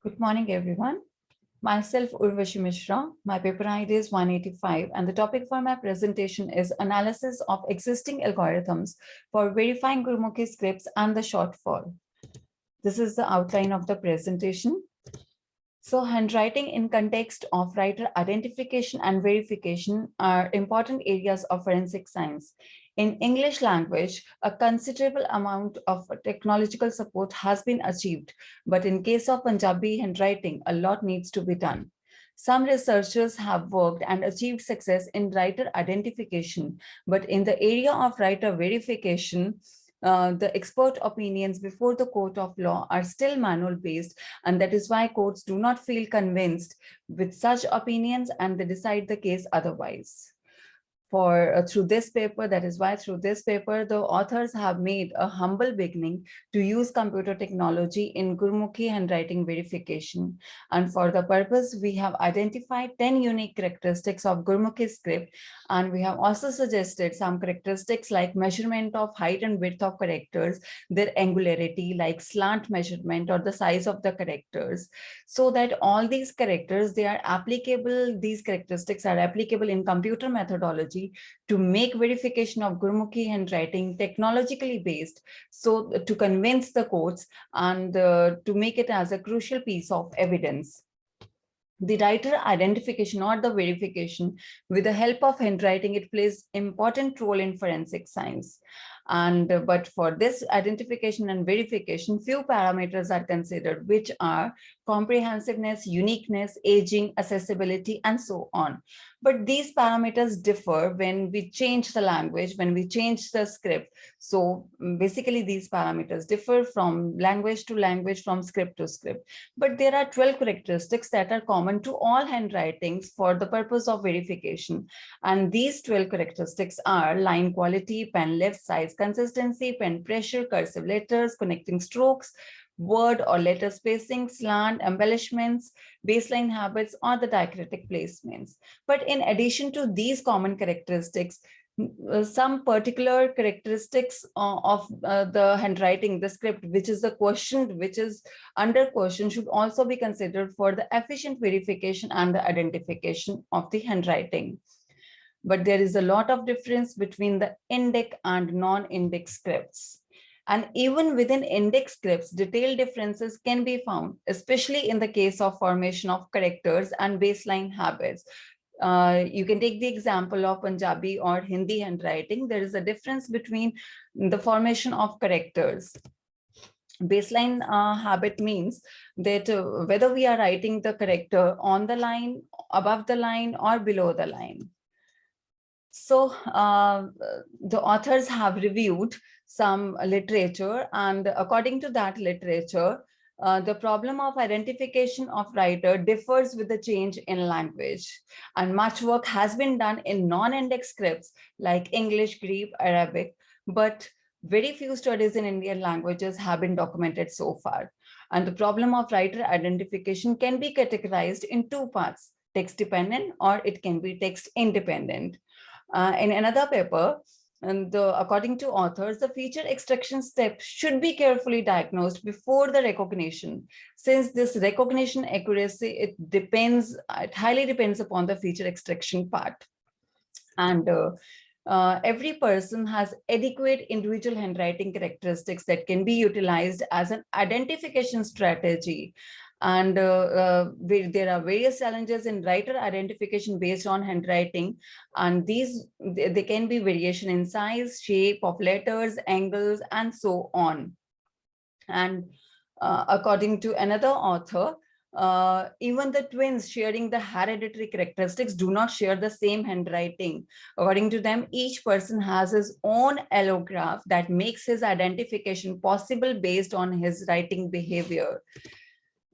Good morning, everyone. Myself, Urvashi Mishra. My paper ID is 185, and the topic for my presentation is analysis of existing algorithms for verifying Gurmukhi scripts and the shortfall. This is the outline of the presentation. So handwriting in context of writer identification and verification are important areas of forensic science. In English language, a considerable amount of technological support has been achieved, but in case of Punjabi handwriting, a lot needs to be done. Some researchers have worked and achieved success in writer identification, but in the area of writer verification, the expert opinions before the court of law are still manual based, and that is why courts do not feel convinced with such opinions and they decide the case otherwise. Through this paper, that is why through this paper, the authors have made a humble beginning to use computer technology in Gurmukhi handwriting verification. And for the purpose, we have identified 10 unique characteristics of Gurmukhi script. And we have also suggested some characteristics like measurement of height and width of characters, their angularity, like slant measurement or the size of the characters, so that all these characters, they are applicable, these characteristics are applicable in computer methodology to make verification of Gurmukhi handwriting technologically based, so to convince the courts and to make it as a crucial piece of evidence. The writer identification or the verification with the help of handwriting, it plays important role in forensic science. But for this identification and verification, few parameters are considered, which are comprehensiveness, uniqueness, aging, accessibility, and so on. But these parameters differ when we change the language, when we change the script. So basically these parameters differ from language to language, from script to script. But there are 12 characteristics that are common to all handwritings for the purpose of verification. And these 12 characteristics are line quality, pen lift, size, consistency, pen pressure, cursive letters, connecting strokes, word or letter spacing, slant, embellishments, baseline habits, or the diacritic placements. But in addition to these common characteristics, some particular characteristics of the handwriting, the script, which is the question, which is under question, should also be considered for the efficient verification and the identification of the handwriting. But there is a lot of difference between the index and non-index scripts. And even within index scripts, detailed differences can be found, especially in the case of formation of characters and baseline habits. You can take the example of Punjabi or Hindi handwriting. There is a difference between the formation of characters. Baseline habit means that whether we are writing the character on the line, above the line, or below the line. So the authors have reviewed some literature, and according to that literature, the problem of identification of writer differs with the change in language. And much work has been done in non-index scripts like English, Greek, Arabic, but very few studies in Indian languages have been documented so far. And the problem of writer identification can be categorized in two parts: text dependent or it can be text independent. In another paper, according to authors, the feature extraction step should be carefully diagnosed before the recognition, since this recognition accuracy, it highly depends upon the feature extraction part. And every person has adequate individual handwriting characteristics that can be utilized as an identification strategy. And there are various challenges in writer identification based on handwriting, and they can be variation in size, shape of letters, angles, and so on. And according to another author, even the twins sharing the hereditary characteristics do not share the same handwriting. According to them, each person has his own allograph that makes his identification possible based on his writing behavior.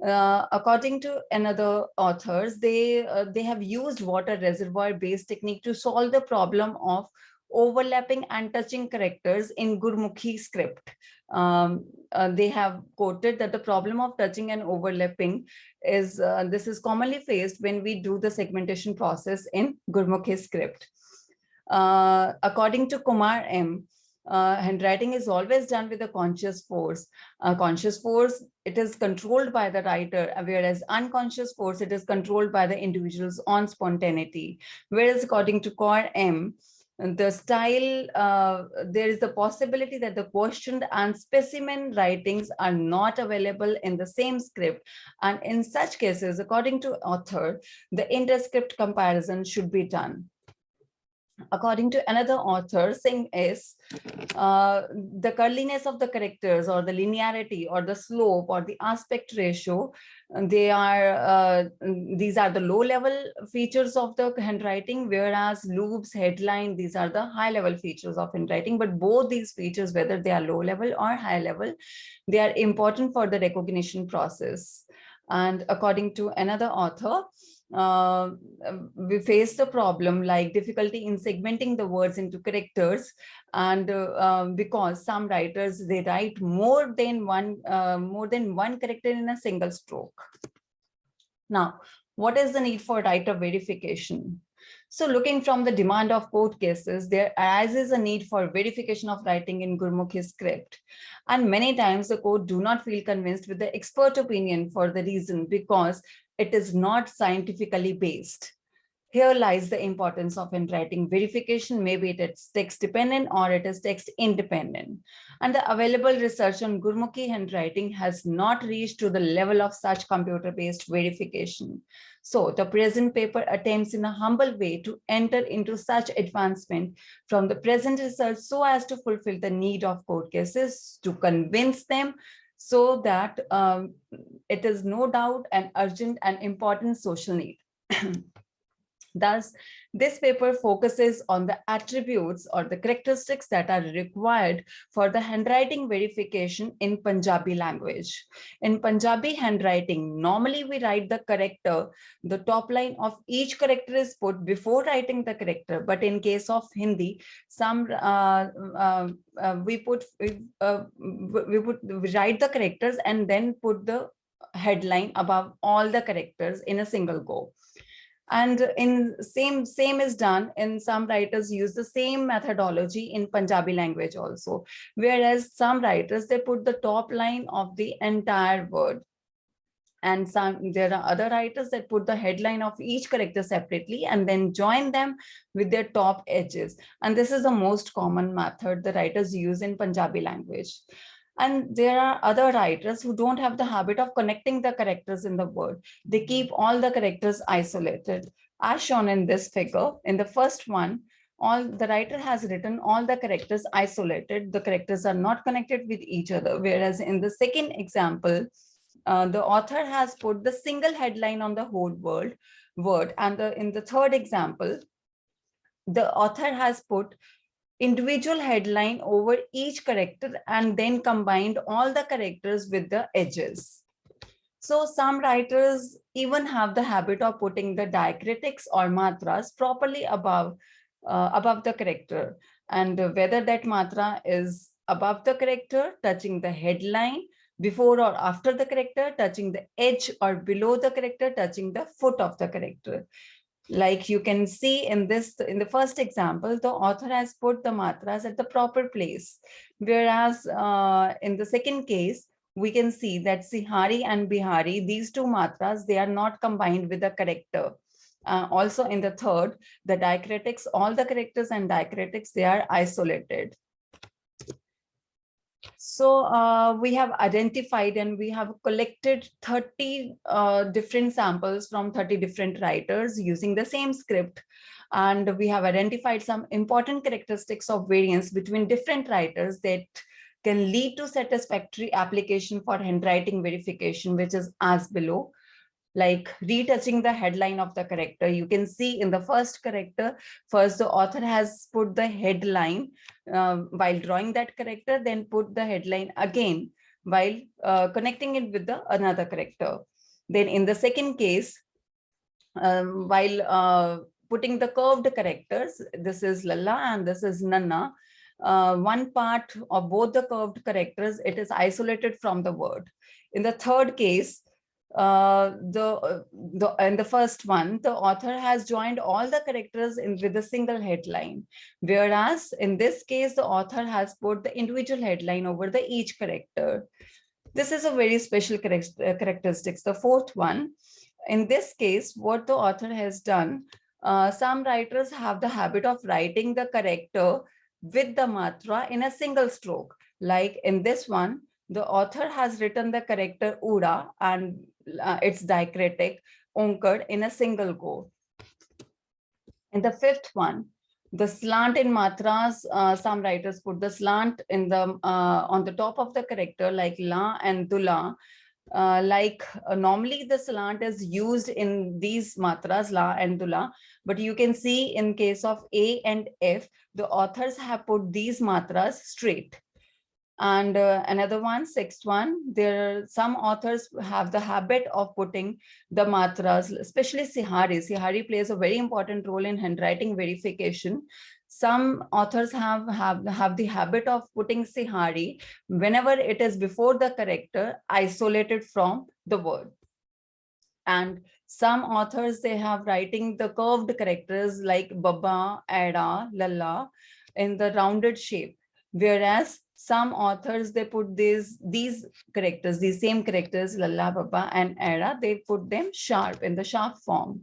According to another authors, they have used water reservoir based technique to solve the problem of overlapping and touching characters in Gurmukhi script. They have quoted that the problem of touching and overlapping is this is commonly faced when we do the segmentation process in Gurmukhi script. According to Kumar M., handwriting is always done with a conscious force. Conscious force, it is controlled by the writer, whereas unconscious force, it is controlled by the individual's own spontaneity. Whereas according to Core M, the style, there is the possibility that the questioned and specimen writings are not available in the same script. And in such cases, according to author, the interscript comparison should be done. According to another author, Singh S., the curliness of the characters or the linearity or the slope or the aspect ratio, these are the low level features of the handwriting, whereas loops, headline, these are the high level features of handwriting. But both these features, whether they are low level or high level, they are important for the recognition process. And according to another author, we face the problem like difficulty in segmenting the words into characters, and because some writers, they write more than one character in a single stroke. Now, what is the need for writer verification? So looking from the demand of court cases, there arises a need for verification of writing in Gurmukhi script. And many times the court do not feel convinced with the expert opinion for the reason because it is not scientifically based. Here lies the importance of handwriting verification. Maybe it is text dependent or it is text independent. And the available research on Gurmukhi handwriting has not reached to the level of such computer-based verification. So the present paper attempts in a humble way to enter into such advancement from the present research so as to fulfill the need of court cases, to convince them so that it is no doubt an urgent and important social need. Thus, this paper focuses on the attributes or the characteristics that are required for the handwriting verification in Punjabi language. In Punjabi handwriting, normally we write the character, the top line of each character is put before writing the character. But in case of Hindi, some we write the characters and then put the headline above all the characters in a single go. And in same is done in some writers use the same methodology in Punjabi language also, whereas some writers, they put the top line of the entire word, and there are other writers that put the headline of each character separately and then join them with their top edges. And this is the most common method the writers use in Punjabi language. And there are other writers who don't have the habit of connecting the characters in the word. They keep all the characters isolated. As shown in this figure, in the first one, the writer has written all the characters isolated. The characters are not connected with each other. Whereas in the second example, the author has put the single headline on the whole word. And in the third example, the author has put individual headline over each character and then combined all the characters with the edges. So some writers even have the habit of putting the diacritics or matras properly above the character, and whether that matra is above the character, touching the headline, before or after the character, touching the edge, or below the character, touching the foot of the character. Like you can see in the first example, the author has put the matras at the proper place. Whereas in the second case, we can see that Sihari and Bihari, these two matras, they are not combined with the character. Also in the third, the diacritics, all the characters and diacritics, they are isolated. So we have identified and we have collected 30 different samples from 30 different writers using the same script. And we have identified some important characteristics of variance between different writers that can lead to satisfactory application for handwriting verification, which is as below. Like retouching the headline of the character. You can see in the first character, first the author has put the headline while drawing that character, then put the headline again while connecting it with the another character. Then in the second case, while putting the curved characters, this is Lalla and this is Nanna, one part of both the curved characters, it is isolated from the word. In the third case, in the first one, the author has joined all the characters in with a single headline, whereas in this case, the author has put the individual headline over the each character. This is a very special characteristics. The fourth one, in this case, what the author has done, some writers have the habit of writing the character with the matra in a single stroke. Like in this one, the author has written the character Ura and its diacritic Onkar in a single go. In the fifth one, the slant in matras, some writers put the slant in the on the top of the character like la and dula. Normally the slant is used in these matras la and dula, but you can see in case of A and F, the authors have put these matras straight. And another one, sixth one, there some authors have the habit of putting the matras, especially Sihari. Sihari plays a very important role in handwriting verification. Some authors have the habit of putting Sihari whenever it is before the character, isolated from the word. And some authors, they have writing the curved characters like Baba, Ada, Lalla in the rounded shape, whereas some authors, they put these characters, these same characters, Lalla, Baba, and Era, they put them sharp in the sharp form.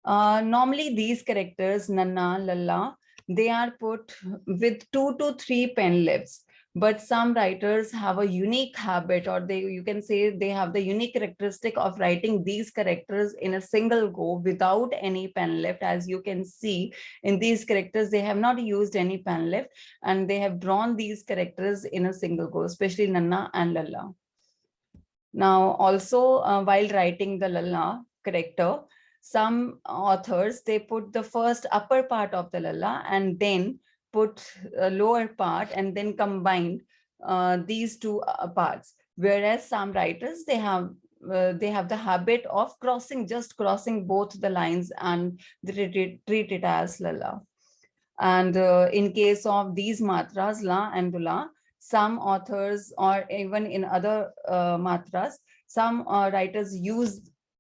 Normally, these characters, Nanna, Lalla, they are put with 2 to 3 pen lifts. But some writers have a unique habit, or you can say they have the unique characteristic of writing these characters in a single go without any pen lift. As you can see in these characters, they have not used any pen lift, and they have drawn these characters in a single go, especially Nanna and Lalla. Now, also while writing the Lalla character, some authors, they put the first upper part of the Lalla and then put a lower part and then combined these two parts. Whereas some writers, they have the habit of just crossing both the lines and they treat it as Lalla. And in case of these matras, La and Dula, some authors, or even in other matras, some writers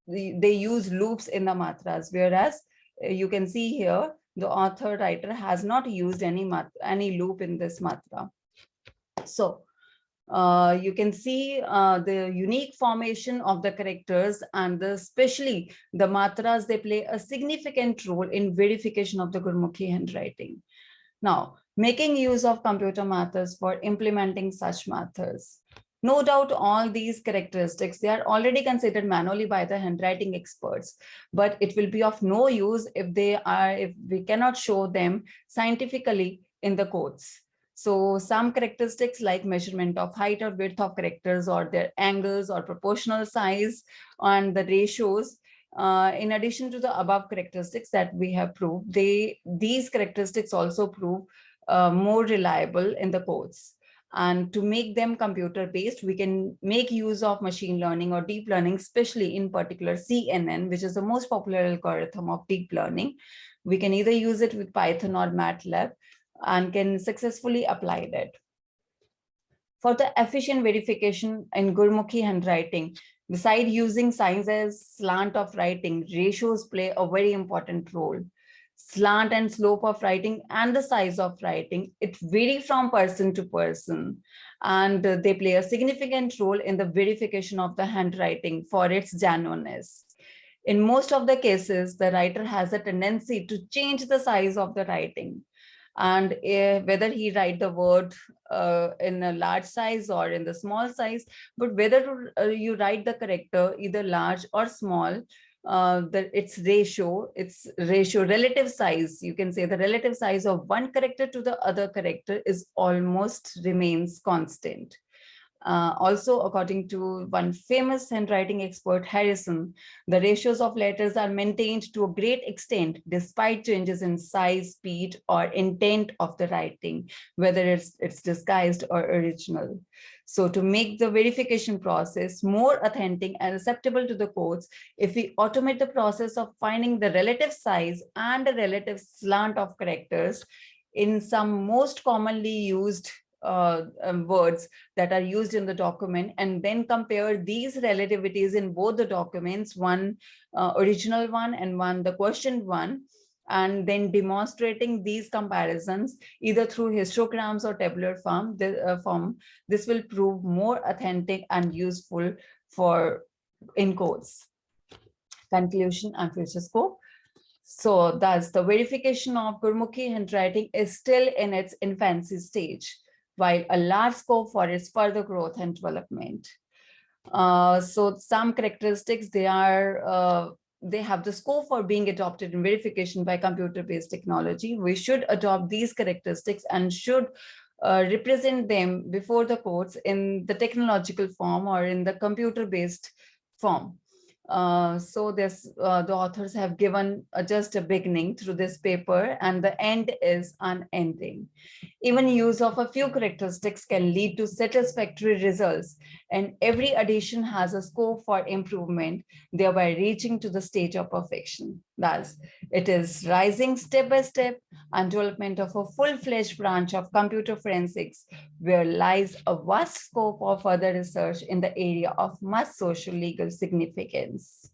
they use loops in the matras, whereas you can see here the author writer has not used any loop in this matra. So you can see the unique formation of the characters, and especially the matras, they play a significant role in verification of the Gurmukhi handwriting. Now, making use of computer methods for implementing such methods. No doubt all these characteristics, they are already considered manually by the handwriting experts, but it will be of no use if we cannot show them scientifically in the codes. So some characteristics like measurement of height or width of characters, or their angles or proportional size, and the ratios, in addition to the above characteristics that we have proved, these characteristics also prove more reliable in the codes. And to make them computer-based, we can make use of machine learning or deep learning, especially in particular CNN, which is the most popular algorithm of deep learning. We can either use it with Python or MATLAB and can successfully apply that. For the efficient verification in Gurmukhi handwriting, besides using signs as slant of writing, ratios play a very important role. Slant and slope of writing and the size of writing, it vary from person to person, and they play a significant role in the verification of the handwriting for its genuineness. In most of the cases, the writer has a tendency to change the size of the writing, and whether he write the word in a large size or in the small size, but whether you write the character either large or small, its ratio, relative size, you can say the relative size of one character to the other character is almost remains constant. Also, according to one famous handwriting expert, Harrison, the ratios of letters are maintained to a great extent despite changes in size, speed, or intent of the writing, whether it's disguised or original. So to make the verification process more authentic and acceptable to the codes, if we automate the process of finding the relative size and the relative slant of characters in some most commonly used words that are used in the document, and then compare these relativities in both the documents, one original one and one the questioned one, and then demonstrating these comparisons either through histograms or tabular form. This will prove more authentic and useful for in courts. Conclusion and future scope. So thus the verification of Gurmukhi handwriting is still in its infancy stage, while a large scope for its further growth and development. So some characteristics, they have the scope for being adopted in verification by computer-based technology. We should adopt these characteristics and should represent them before the courts in the technological form or in the computer-based form. So the authors have given just a beginning through this paper, and the end is unending. Even use of a few characteristics can lead to satisfactory results, and every addition has a scope for improvement, thereby reaching to the stage of perfection. Thus, it is rising step by step and development of a full-fledged branch of computer forensics, where lies a vast scope of further research in the area of much social legal significance.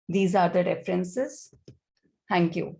These are the references. Thank you.